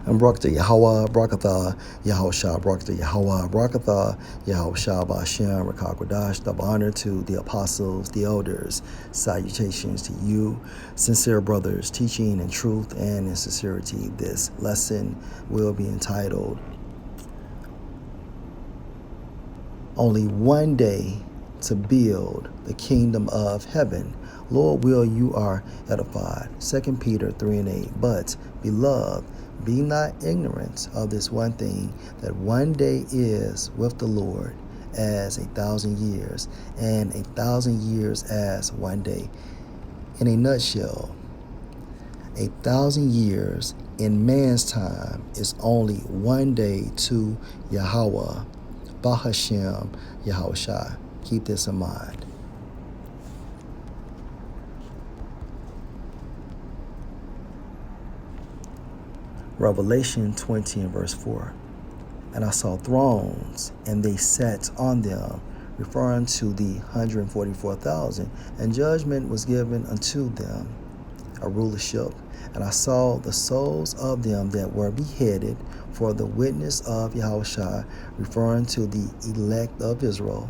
And Barakatah Yahweh, Barakatah Yahushua, Barakatah Yahweh, Barakatah Yahushua, Ba'ashem, Rakakwadash. Double honor to the apostles, the elders. Salutations to you, sincere brothers, teaching in truth and in sincerity. This lesson will be entitled Only One Day to Build the Kingdom of Heaven. Lord will you are edified. 2 Peter 3:8. But, beloved, be not ignorant of this one thing, that one day is with the Lord as 1,000 years, and 1,000 years as one day. In a nutshell, 1,000 years in man's time is only one day to Yahweh, Bahashem, Yahushua. Keep this in mind. Revelation 20 and verse 4. And I saw thrones, and they sat on them, referring to the 144,000, and judgment was given unto them, a rulership. And I saw the souls of them that were beheaded for the witness of Yahushua, referring to the elect of Israel,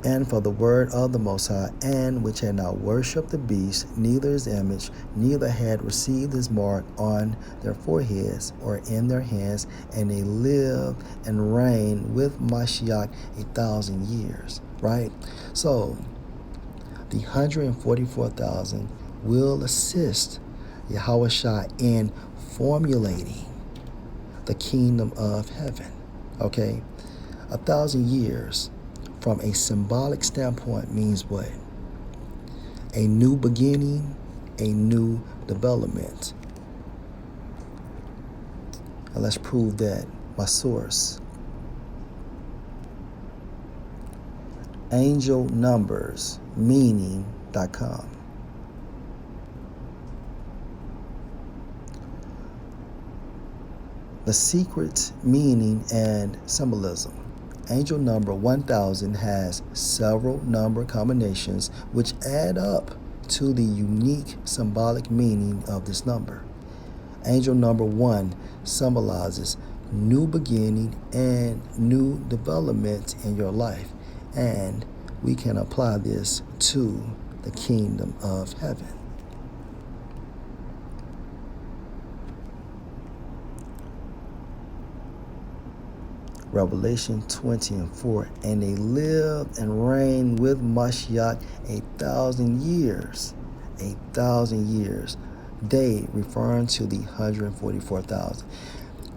and for the word of the Most High, and which had not worshipped the beast, neither his image, neither had received his mark on their foreheads or in their hands, and they lived and reigned with Mashiach 1,000 years. Right? So, the 144,000 will assist Yahushua in formulating the kingdom of heaven. Okay? 1,000 years from a symbolic standpoint means what? A new beginning, a new development. And let's prove that. My source. AngelNumbersMeaning.com. The secret meaning and symbolism. Angel number 1000 has several number combinations which add up to the unique symbolic meaning of this number. Angel number 1 symbolizes new beginning and new development in your life, and we can apply this to the kingdom of heaven. Revelation 20 and 4. And they lived and reigned with Mashiach 1,000 years. 1,000 years. They referring to the 144,000.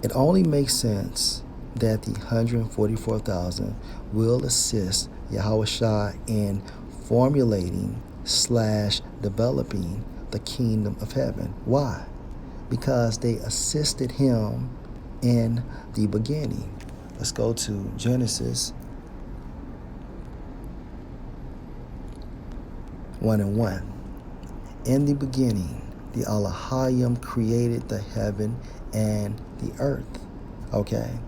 It only makes sense that the 144,000 will assist Yahushua in formulating / developing the kingdom of heaven. Why? Because they assisted him in the beginning. Let's go to Genesis 1 and 1. In the beginning, the Elohim created the heaven and the earth. Okay.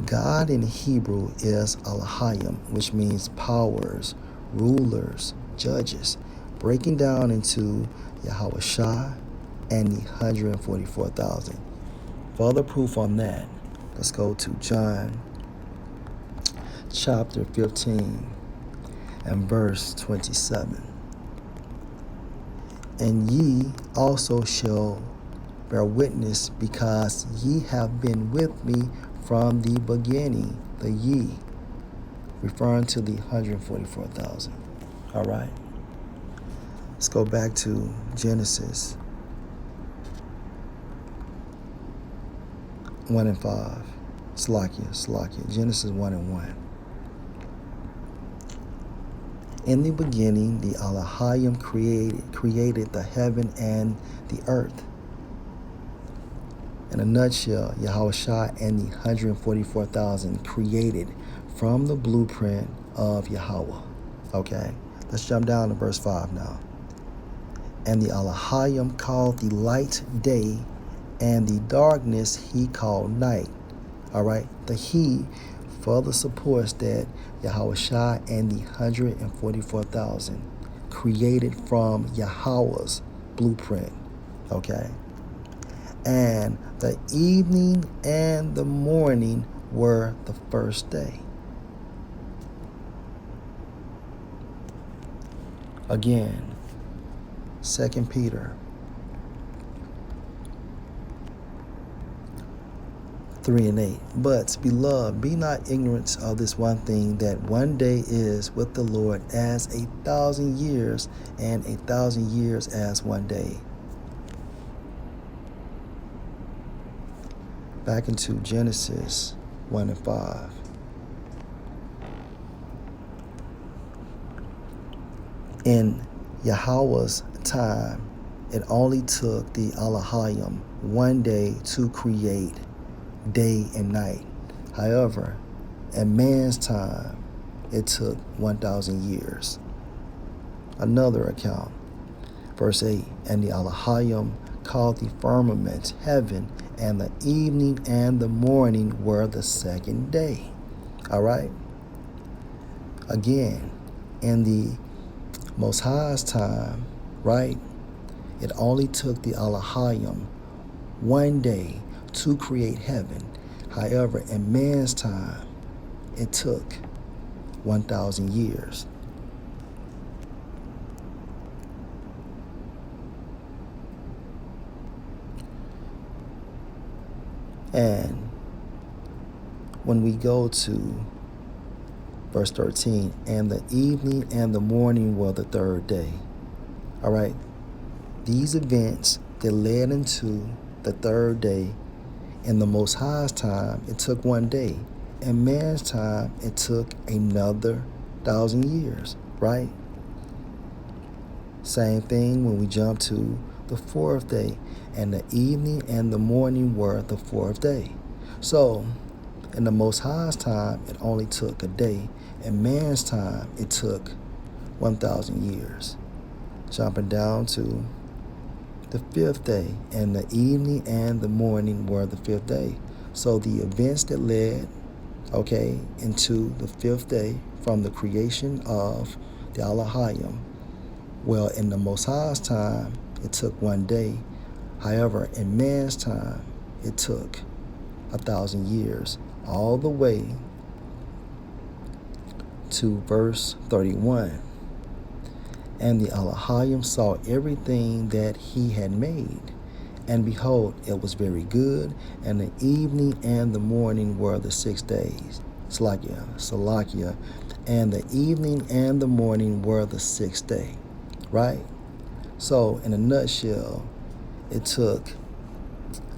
God in Hebrew is Elohim, which means powers, rulers, judges, breaking down into Yahushua and the 144,000. Further proof on that. Let's go to John chapter 15 and verse 27. And ye also shall bear witness, because ye have been with me from the beginning. The ye, referring to the 144,000. All right. Let's go back to Genesis 1 and 5. Slakia. Genesis 1 and 1. In the beginning, the Elohim created the heaven and the earth. In a nutshell, Yahushua and the 144,000 created from the blueprint of Yahweh. Okay, let's jump down to verse 5 now. And the Elohim called the light day, and the darkness he called night. All right, the he further supports that Yahushua and the 144,000 created from Yahweh's blueprint. Okay, and the evening and the morning were the first day. Again, 2 Peter 3:8. But, beloved, be not ignorant of this one thing, that one day is with the Lord as 1,000 years, and 1,000 years as one day. Back into Genesis 1:5. In Yahweh's time, it only took the Elohim one day to create day and night. However, in man's time, it took 1,000 years. Another account, verse 8, and the Elohim called the firmament heaven, and the evening and the morning were the second day. All right? Again, in the Most High's time, right, it only took the Elohim one day to create heaven. However, in man's time, it took 1,000 years. And when we go to verse 13, and the evening and the morning were the third day. All right. These events that led into the third day, in the Most High's time, it took one day. In man's time, it took another 1,000 years, right? Same thing when we jump to the fourth day, and the evening and the morning were the fourth day. So, in the Most High's time, it only took a day. In man's time, it took 1,000 years. Jumping down to the fifth day, and the evening and the morning were the fifth day. So the events that led, into the fifth day from the creation of the Elohim, well, in the Most High's time, it took one day. However, in man's time, it took 1,000 years, all the way to verse 31. And the Elohim saw everything that he had made, and behold, it was very good. And the evening and the morning were the 6 days. Salakia. And the evening and the morning were the 6th day. Right? So, in a nutshell, it took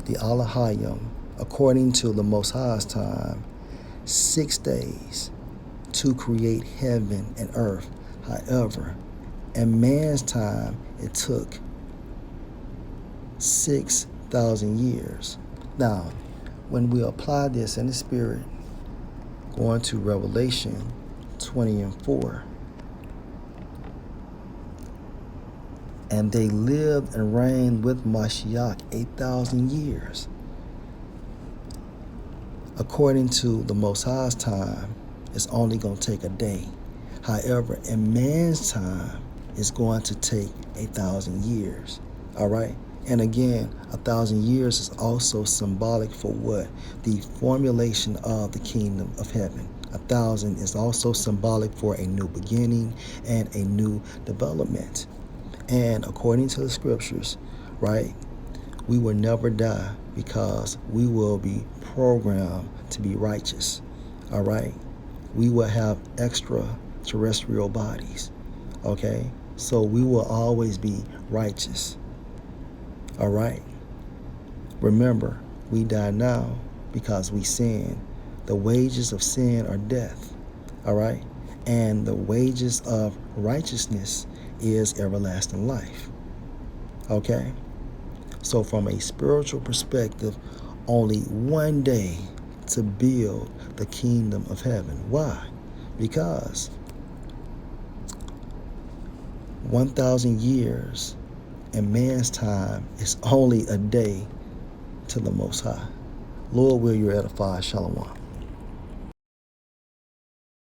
the Elohim, according to the Most High's time, 6 days to create heaven and earth. However, in man's time, it took 6,000 years. Now, when we apply this in the spirit, going to Revelation 20:4, and they lived and reigned with Mashiach 8,000 years. According to the Most High's time, it's only going to take a day. However, in man's time, it's going to take 1,000 years. All right? And again, 1,000 years is also symbolic for what? The formulation of the kingdom of heaven. 1,000 is also symbolic for a new beginning and a new development. And according to the scriptures, right, we will never die because we will be programmed to be righteous. All right? We will have extraterrestrial bodies. Okay? So we will always be righteous. All right? Remember, we die now because we sin. The wages of sin are death. All right? And the wages of righteousness is everlasting life. Okay? So from a spiritual perspective, only one day to build the kingdom of heaven. Why? Because 1,000 years in man's time is only a day to the Most High. Lord, will you edify? Shalom.